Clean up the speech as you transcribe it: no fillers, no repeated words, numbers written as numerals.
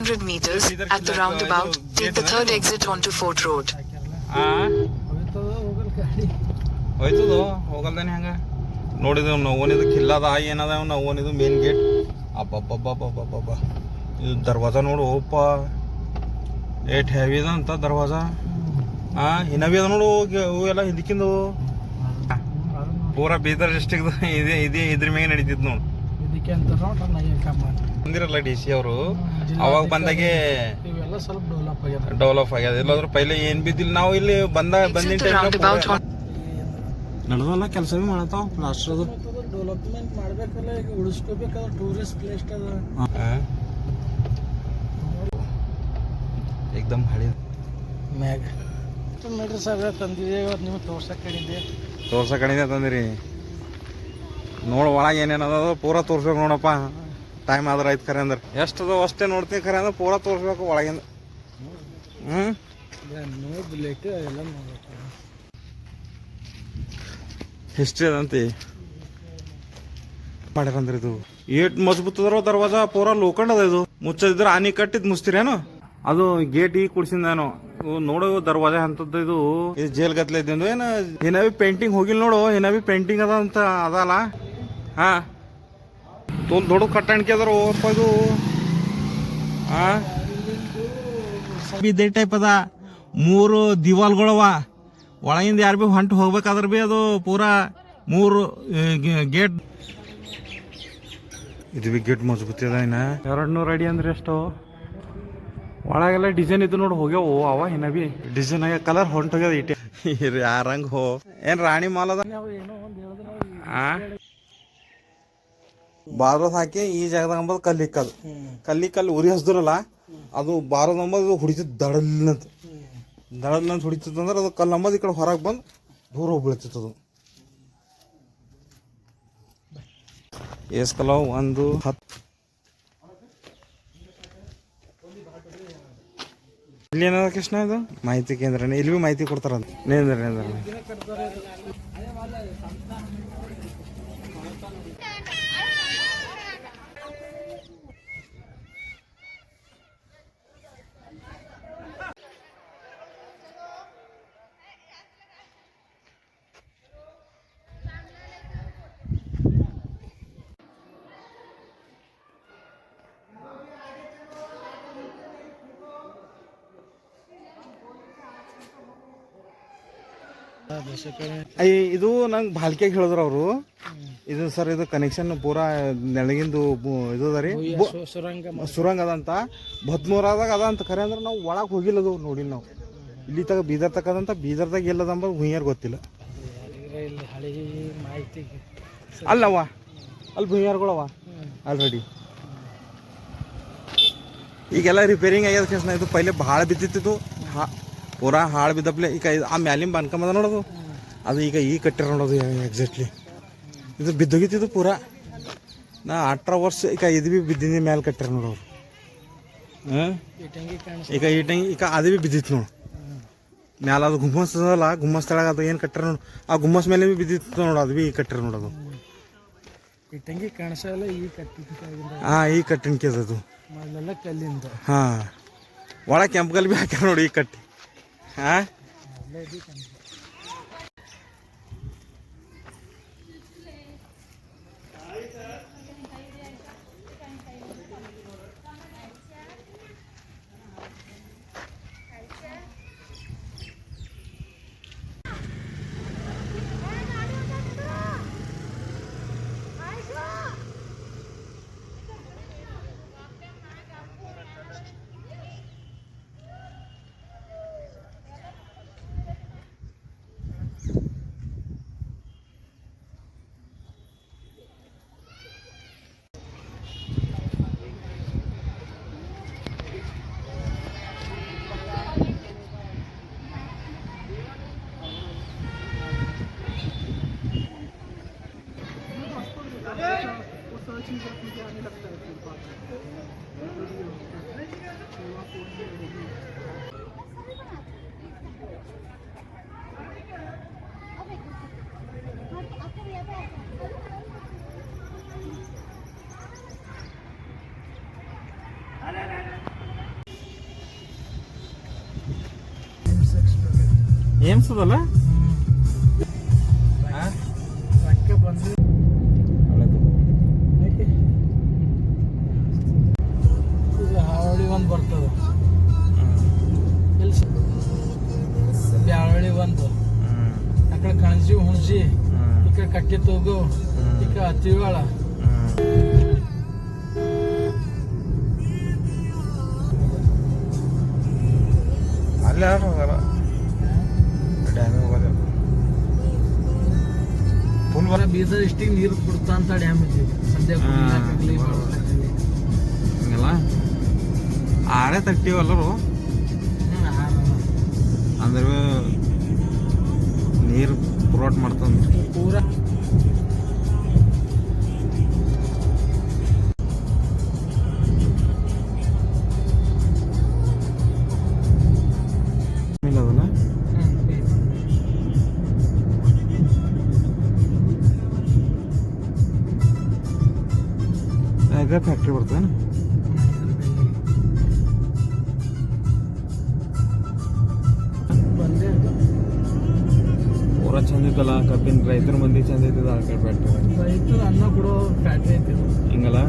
200 meters, at the roundabout, take the third exit onto Fort Road. ಹೋಯ್ತದು ಹೋಗಲ್ದಾನೆ ಹಂಗ ನೋಡಿದೆವು ನೋವನಿದು ಕಿಲ್ಲದ ಏನದ ನೋವನಿದು main gate ಅಬ್ಬಬ್ಬಬ್ಬಬ್ಬಬ್ಬ ಇದು ದರ್ವಾಜ ನೋಡು ಓಪ ಏಟ್ ಹೆವಿ ಅದ ಅಂತ ದರ್ವಾಜ ಹಿನವಿ ಅದ ನೋಡು ಎಲ್ಲ ಹಿಂದಕ್ಕಿಂದು ಪೂರಾ ಬೀದರ್ ಡಿಸ್ಟಿಕ್ ಇದ್ರ ಮ್ಯಾಗೆ ನಡೀತಿದ್ ನೋಡು ಬಂದಿರಲ್ಲ ಡಿ ಸಿ ಅವರು ಅವಾಗ ಬಂದಾಗೆ ಡೆವಲಪ್ ಆಗ್ಯದ ಇಲ್ಲಾಂದ್ರೆ ಪೈಲೆ ಏನ್ ಬಿದ್ದಿಲ್ಲ ನಾವು ಇಲ್ಲಿ ಬಂದಿನ ನಡೆದಲ್ಲ ಕೆಲಸ ಭೀ ಮಾಡತ್ತಾವ ಪ್ಲಾಸ್ಟರ್ ಡೆವಲಪ್ಮೆಂಟ್ ಮಾಡ್ಬೇಕಲ್ಲ ಈಗ ಉಳಿಸ್ಕೋಬೇಕಲ್ಲ ಟೂರಿಸ್ಟ್ ಪ್ಲೇಸ್ ಅದ ಏಕ್ದಮ್ ಹಳಿ ಮ್ಯಾಗ ಮೀಟರ್ ಸಾವಿರ ತಂದಿದೆ ಇವತ್ತು ನೀವು ತೋರ್ಸಕ್ ಕಡಿಮೆ ತಂದಿರಿ ನೋಡು ಒಳಗೆ ಏನೇನದ ಪೂರಾ ತೋರ್ಸ್ಬೇಕು ನೋಡಪ್ಪ ಟೈಮ್ ಆದ್ರೆ ಆಯ್ತು ಖರೆ ಅಂದ್ರೆ ಎಷ್ಟು ಅದ ಅಷ್ಟೇ ನೋಡ್ತೀನಿ ಖರೆ ಅಂದ್ರೆ ಪೂರಾ ತೋರ್ಸ್ಬೇಕು ಒಳಗಿಂದ ನೋಡ್ಲಿಕ್ಕೆ ಎಲ್ಲ ನೋಡ್ಬೇಕು ಹಿಸ್ಟ್ರಿ ಅದಂತಿ ಮಾಡ್ಯಾರಂದ್ರೆ ಇದು ಏಟ್ ಮಜಬೂತ್ ಅದ್ರ ದರ್ವಾಜ ಪೂರಾ ಲೋಕಂಡ್ ಅದ ಇದು ಮುಚ್ಚದಿದ್ರೆ ಆನಿ ಕಟ್ಟಿದ್ ಮುಚ್ತೀರೇನು ಅದು ಗೇಟ್ ಈಗ ಕುಡ್ಸಿಂದೇನು ನೋಡು ದರ್ವಾಜ ಅಂತದ್ದು ಇದು ಜೇಲ್ ಗತ್ಲೆ ಇದ್ದು ಏನು ಏನಾವಿ ಪೇಂಟಿಂಗ್ ಹೋಗಿಲ್ಲ ನೋಡು ಏನಾವಿ ಪೇಂಟಿಂಗ್ ಅದ ಅಂತ ಅದಲ್ಲ ಹಾ ದೊಡ್ಡ ಕಟ್ಟಣಿಕೆ ಅದಾರ ಓಪ್ಪ ಇದು ಇದೇ ಟೈಪ್ ಅದ 3 ದಿವಾಲ್ಗಳವ ಒಳಗಿಂದ ಯಾರು ಭೀ ಹೊಂಟು ಹೋಗ್ಬೇಕಾದ್ರೆ ಭೀ ಅದು ಪೂರಾ 3 ಗೇಟ್ ಇದು ಭೀ ಗೇಟ್ ಮಜಬೂತಿ ಅದ ಇನ್ನ 200 ಅಡಿ ಅಂದ್ರೆ ಎಷ್ಟು ಒಳಗೆಲ್ಲ ಡಿಸೈನ್ ಇದ್ದು ನೋಡಿ ಹೋಗ್ಯಾವು ಅವ ಏನ ಭೀ ಡಿಸೈನ್ ಆಗ ಕಲರ್ ಹೊಂಟೋಗ್ಯದ ಇಟ್ಟೆ ಯಾರಂಗ ಹೋ ಏನ್ ರಾಣಿ ಮಾಲ್ ಅದ ಬಾರೋದ್ ಹಾಕಿ ಈ ಜಾಗದಾಗ ಅಂಬದು ಕಲ್ಲಿಕ್ಕದು ಕಲ್ಲಿ ಉರಿ ಹಸ್ದ್ರಲ್ಲ ಅದು ಬಾರೋದ್ ಅಂಬದು ಹುಡಿತಿದ್ ದಡಲ್ನಂತ ಹೊಡಿತದಂದ್ರೆ ಅದು ಕಲ್ಲು ಅಂಬದು ಈ ಕಡೆ ಹೊರಗೆ ಬಂದು ದೂರ ಹೋಗ್ಬಿಡ್ತಿತ್ತದು ಏಸ್ಕಲವ್ 1 10 ಇಲ್ಲಿ ಏನದ ಕೃಷ್ಣ ಇದು ಮಾಹಿತಿ ಕೇಂದ್ರ ಇಲ್ಲಿ ಭೀ ಮಾಹಿತಿ ಕೊಡ್ತಾರಂತ ನೇಂದ್ರ ಇದು ನಂಗೆ ಭಾಲ್ಕಿಯಾಗಿ ಹೇಳಿದ್ರು ಅವರು ಇದು ಸರ್ ಇದು ಕನೆಕ್ಷನ್ ಪೂರಾ ನೆಳಗಿಂದು ಇದು ಅದ ರೀ ಸುರಂಗ ಅದಂತ 13 ಅದ ಅಂತ ಖರೆ ಅಂದ್ರೆ ನಾವು ಒಳಗೆ ಹೋಗಿಲ್ಲ ಅದು ನೋಡಿಲ್ಲ ನಾವು ಇಲ್ಲಿ ತಗ ಬೀದರ್ ತಕ್ಕದಂತ ಬೀದರ್ದಾಗ ಎಲ್ಲದ ಅಂಬದು ಹುಯ್ಯಾರ ಗೊತ್ತಿಲ್ಲ ಅಲ್ಲವ ಅಲ್ಲಿ ಭುಯ್ಯಾರ್ಗಳವ ಆಲ್ರೆಡಿ ಈಗೆಲ್ಲ ರಿಪೇರಿಂಗ್ ಆಗ್ಯದ ಕೃಷ್ಣ ಇದು ಪೈಲೆ ಭಾಳ ಬಿದ್ದಿತ್ತು ಪೂರಾ ಹಾಳು ಬಿದ್ದಪ್ಲೆ ಈಗ ಆ ಮ್ಯಾಲಿನ ಬಾನ್ಕಂಬದ ನೋಡೋದು ಅದು ಈಗ ಕಟ್ಟಿರ ನೋಡೋದು ಎಕ್ಸಾಕ್ಟ್ಲಿ ಇದು ಬಿದ್ದೋಗಿತ್ತಿದ್ದು ಪೂರಾ ನಾ 18 ವರ್ಷ ಈಗ ಇದು ಭೀ ಬಿದ್ದಿನ ಮ್ಯಾಲೆ ಕಟ್ಟಿರ ನೋಡೋರು ಈಗ ಈಗ ಅದು ಭೀ ಬಿದ್ದಿತ್ತು ನೋಡು ಮ್ಯಾಲ ಅದು ಗುಮ್ಮಸ್ ಅದಲ್ಲ ಗುಮ್ಮಸ್ ತಳಗ ಅದು ಏನು ಕಟ್ಟಿರ ನೋಡು ಆ ಗುಮ್ಮಸ್ ಮೇಲೆ ಭೀ ಬಿದ್ದಿತ್ತು ನೋಡು ಅದು ಭೀ ಈಗ ಕಟ್ಟಿರ ನೋಡೋದು ಈ ಕಟ್ಟಿನ್ಕೆ ಅದು ಒಳ ಕೆಂಪು ಕಲ್ಲು ಭೀ ಹಾಕ್ಯಾರ ನೋಡಿ ಈ ಕಟ್ಟಿ ಏನ್ಸದಲ್ಲ ರೊಕ್ಕ ಬಂದು ಈಗ ಹಾವಳಿ ಒಂದು ಬರ್ತದೆ ಎಲ್ಲಿ ಬ್ಯಾವಳಿ ಒಂದು ಆ ಕಡೆ ಕಣಜಿ ಹುಣಸಿ ಈ ಕಡೆ ಕಟ್ಟಿ ತೂಗು ಈ ಕಡೆ ಹತ್ತಿವಾಳ ಅಲ್ಲೇ ಹೋಗಲ್ಲ ಡ್ಯಾಮಿಗೆ ಹೋಗೋದು ಫುಲ್ ಬರ ಬೀದರ್ ಇಷ್ಟಿಗೆ ನೀರು ಕೊಡ್ತಾ ಅಂತ ಡ್ಯಾಮ್ ಐತಿ ಸಂಜೆ ಕುಡಿಯಾಕಾಗ್ಲಿ ಮಾಡ್ಬೇಕಾಗ್ಲಿ. ಹಿಂಗೆಲ್ಲ ಆರೇ ತಟ್ಟಿವಲ್ಲರು ಅಂದ್ರೆ ನೀರು ಪುರೋಟ್ ಮಾಡ್ತಂದ್ರೆ ಪೂರಾ ಅದಲ್ಲ ಯಾಕೆ ಫ್ಯಾಕ್ಟ್ರಿ ಬರ್ತೇನೆ ಬಂದೇ ಇರ್ತಾವ. ಪೂರ ಚಂದ ಇತ್ತಲ್ಲ ಕಬ್ಬಿನ ರೈತರ ಮಂದಿ ಚಂದ ಇದ್ದದ ಆ ಕಡೆ ಫ್ಯಾಕ್ಟ್ರಿ ರೈತರು ಅನ್ನ ಕೊಡೋ ಫ್ಯಾಕ್ಟ್ರಿ ಐತಿ ಇದು. ಹಿಂಗಲ್ಲ